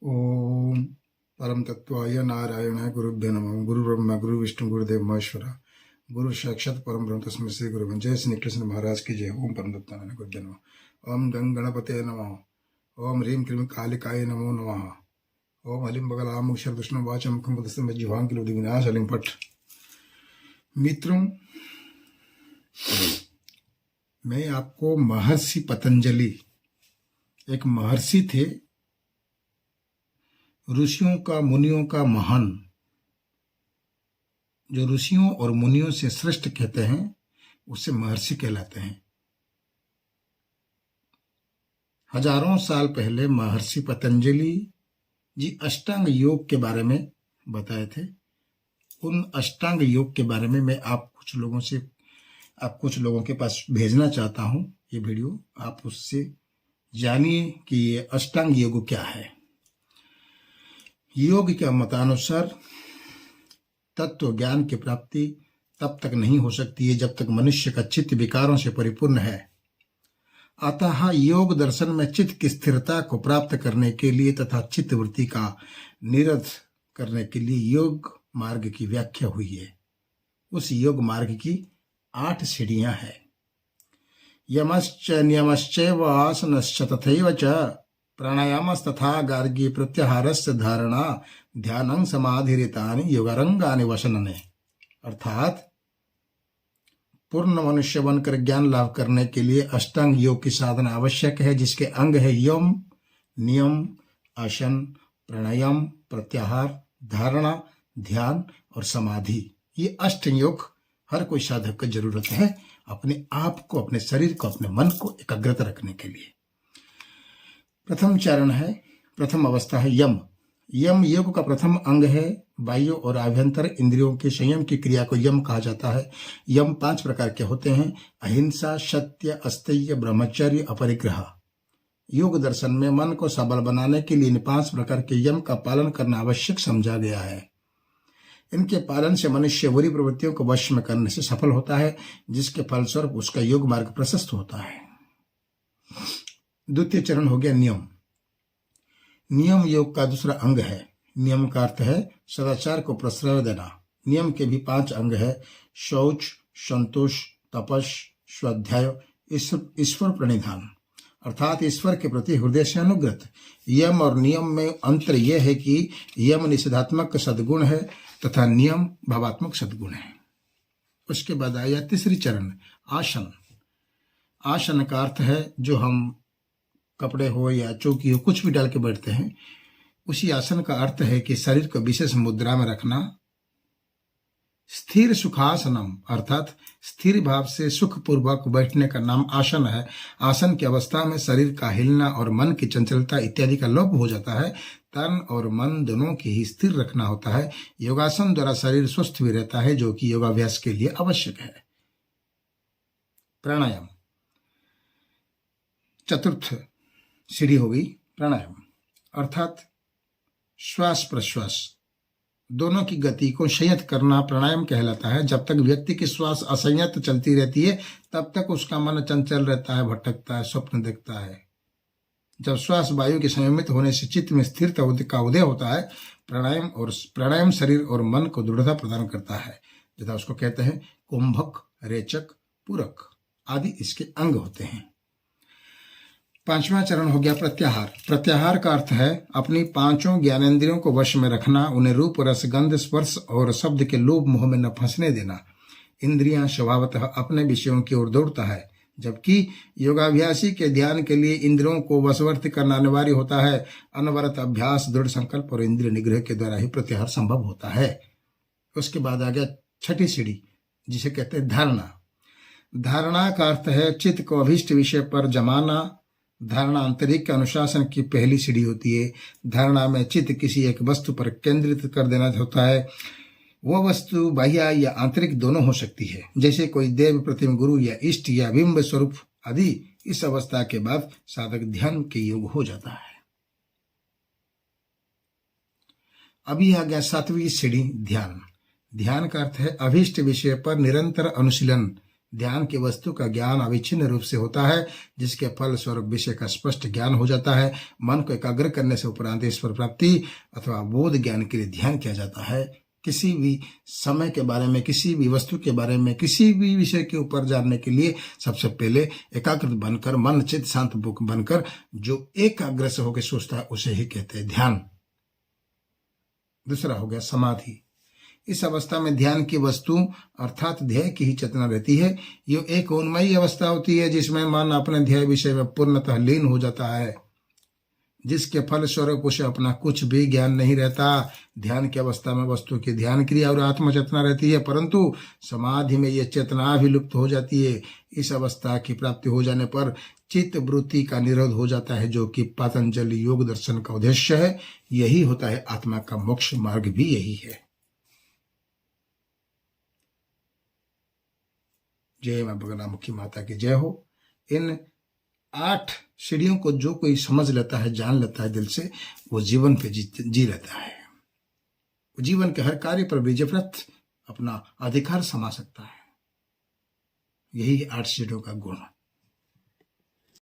ओम परम तत्वाय नारायणाय गुरुभ्यो नमः। गुरु ब्रह्मा गुरु विष्णु गुरुदेव महेश्वर गुरु साक्षात परम ब्रह्म तस्मै श्री गुरु। जय श्री कृष्ण महाराज की जय। ओम परम तत्वाय गुरुभ्यो नमः। ओम गंग गणपते नमः। ओम ह्रीं क्लीं कालिकाय नमो नमः। ओम हलिम बगलाम शरदुष्ण वाचम मुखम पदस्तम जिह्वांकिल विनाश हलिम पट। मित्रों, मैं आपको महर्षि पतंजलि, एक महर्षि थे, ऋषियों का मुनियों का महान, जो ऋषियों और मुनियों से श्रेष्ठ कहते हैं उससे महर्षि कहलाते हैं। हजारों साल पहले महर्षि पतंजलि जी अष्टांग योग के बारे में बताए थे। उन अष्टांग योग के बारे में मैं आप कुछ लोगों के पास भेजना चाहता हूं। ये वीडियो आप उससे जानिए कि ये अष्टांग योग क्या है। योग के मतानुसार तत्व ज्ञान की प्राप्ति तब तक नहीं हो सकती है जब तक मनुष्य का चित्त विकारों से परिपूर्ण है। अतः योग दर्शन में चित्त की स्थिरता को प्राप्त करने के लिए तथा चित्त वृत्ति का निरोध करने के लिए योग मार्ग की व्याख्या हुई है। उस योग मार्ग की 8 सीढ़ियां हैं। यमश्च नियमश्चैव आसनश्च तथैव च प्राणायामस्तथा गार्गी प्रत्याहारस्य धारणा ध्यानं समाधिरितानि योगारंगानि वसनने। अर्थात पूर्ण मनुष्य बनकर ज्ञान लाभ करने के लिए अष्टांग योग की साधना आवश्यक है, जिसके अंग है यम, नियम, आसन, प्राणायाम, प्रत्याहार, धारणा, ध्यान और समाधि। ये अष्ट योग हर कोई साधक को जरूरत है अपने आप को, अपने शरीर को, अपने मन को एकाग्रता रखने के लिए। प्रथम अवस्था है यम। यम योग का प्रथम अंग है। बाह्य और आभ्यंतर इंद्रियों के संयम की क्रिया को यम कहा जाता है। यम 5 प्रकार के होते हैं: अहिंसा, सत्य, अस्थेय, ब्रह्मचर्य, अपरिग्रह। योग दर्शन में मन को सबल बनाने के लिए इन 5 प्रकार के यम का पालन करना आवश्यक समझा गया है। इनके पालन से मनुष्य बुरी प्रवृत्तियों को वश में करने से सफल होता है, जिसके फलस्वरूप उसका योग मार्ग प्रशस्त होता है। द्वितीय चरण हो गया नियम। नियम योग का दूसरा अंग है। नियम का अर्थ है सदाचार को प्रश्रय देना। नियम के भी 5 अंग है: शौच, संतोष, तपस, स्वाध्याय, ईश्वर प्रणिधान। अर्थात ईश्वर के प्रति हृदय से अनुग्रत। यम और नियम में अंतर यह है कि यम निषेधात्मक सद्गुण है तथा नियम भावात्मक सद्गुण है। उसके बाद आया तीसरी चरण आसन। आसन का अर्थ है जो हम कपड़े हो या चौकी हो कुछ भी डाल के बैठते हैं, उसी आसन का अर्थ है कि शरीर को विशेष मुद्रा में रखना। स्थिर सुखासनम अर्थात स्थिर भाव से सुखपूर्वक बैठने का नाम आसन है। आसन की अवस्था में शरीर का हिलना और मन की चंचलता इत्यादि का लोप हो जाता है। तन और मन दोनों की ही स्थिर रखना होता है। योगासन द्वारा शरीर स्वस्थ भी रहता है, जो कि योगाभ्यास के लिए आवश्यक है। प्राणायाम चतुर्थ सीढ़ी हो गई। प्राणायाम अर्थात श्वास प्रश्वास दोनों की गति को संयत करना प्राणायाम कहलाता है। जब तक व्यक्ति की श्वास असंयत चलती रहती है तब तक उसका मन चंचल रहता है, भटकता है, स्वप्न देखता है। जब श्वास वायु के संयमित होने से चित्त में स्थिरता का उदय होता है, प्राणायाम शरीर और मन को दृढ़ता प्रदान करता है, तथा उसको कहते हैं कुंभक, रेचक, पूरक आदि इसके अंग होते हैं। 5वां चरण हो गया प्रत्याहार। प्रत्याहार का अर्थ है अपनी 5 ज्ञानेंद्रियों को वश में रखना, उन्हें रूप, रस, गंध, स्पर्श और शब्द के लोभ मोह में न फंसने देना। इंद्रियां स्वभावतः अपने विषयों की ओर दौड़ता है, जबकि योगाभ्यासी के ध्यान के लिए इंद्रियों को वशवर्ती करना अनिवार्य होता है। अनवरत अभ्यास, दृढ़ संकल्प और इंद्रिय निग्रह के द्वारा ही प्रत्याहार संभव होता है। उसके बाद आ गया 6ठी सीढ़ी, जिसे कहते हैं धारणा। धारणा का अर्थ है चित्त को अभीष्ट विषय पर जमाना। धारणा आंतरिक अनुशासन की पहली सीढ़ी होती है। धारणा में चित्त किसी एक वस्तु पर केंद्रित कर देना होता है। वह वस्तु बाह्य या आंतरिक दोनों हो सकती है, जैसे कोई देव, प्रतिमा, गुरु या इष्ट या बिंब स्वरूप आदि। इस अवस्था के बाद साधक ध्यान के योग हो जाता है। अभी आ गया 7वीं सीढ़ी ध्यान। ध्यान का अर्थ है अभीष्ट विषय पर निरंतर अनुशीलन। ध्यान की वस्तु का ज्ञान अविच्छिन्न रूप से होता है, जिसके फल स्वरूप विषय का स्पष्ट ज्ञान हो जाता है। मन को एकाग्र करने से उपरांत ईश्वर प्राप्ति अथवा बोध ज्ञान के लिए ध्यान किया जाता है। किसी भी समय के बारे में, किसी भी वस्तु के बारे में, किसी भी विषय के ऊपर जानने के लिए सबसे पहले एकाग्र बनकर, मन चित्त शांत बनकर जो एकाग्र से होकर सोचता है उसे ही कहते हैं ध्यान। दूसरा हो गया समाधि। इस अवस्था में ध्यान की वस्तु अर्थात ध्येय की ही चेतना रहती है। ये एक उन्मयी अवस्था होती है जिसमें मन अपने ध्येय विषय में पूर्णतः लीन हो जाता है, जिसके फल स्वरूप उसे अपना कुछ भी ज्ञान नहीं रहता। ध्यान की अवस्था में वस्तु की ध्यान क्रिया और आत्म चेतना रहती है, परंतु समाधि में यह चेतना भी लुप्त हो जाती है। इस अवस्था की प्राप्ति हो जाने पर चित्त वृत्ति का निरोध हो जाता है, जो कि पतंजलि योग दर्शन का उद्देश्य है। यही होता है आत्मा का मोक्ष मार्ग, भी यही है। जय मां बगलामुखी माता की जय हो। इन 8 सीढ़ियों को जो कोई समझ लेता है, जान लेता है दिल से, वो जीवन पे जी लेता है। जीवन के हर कार्य पर विजयव्रत अपना अधिकार समा सकता है। यही 8 सीढ़ियों का गुण।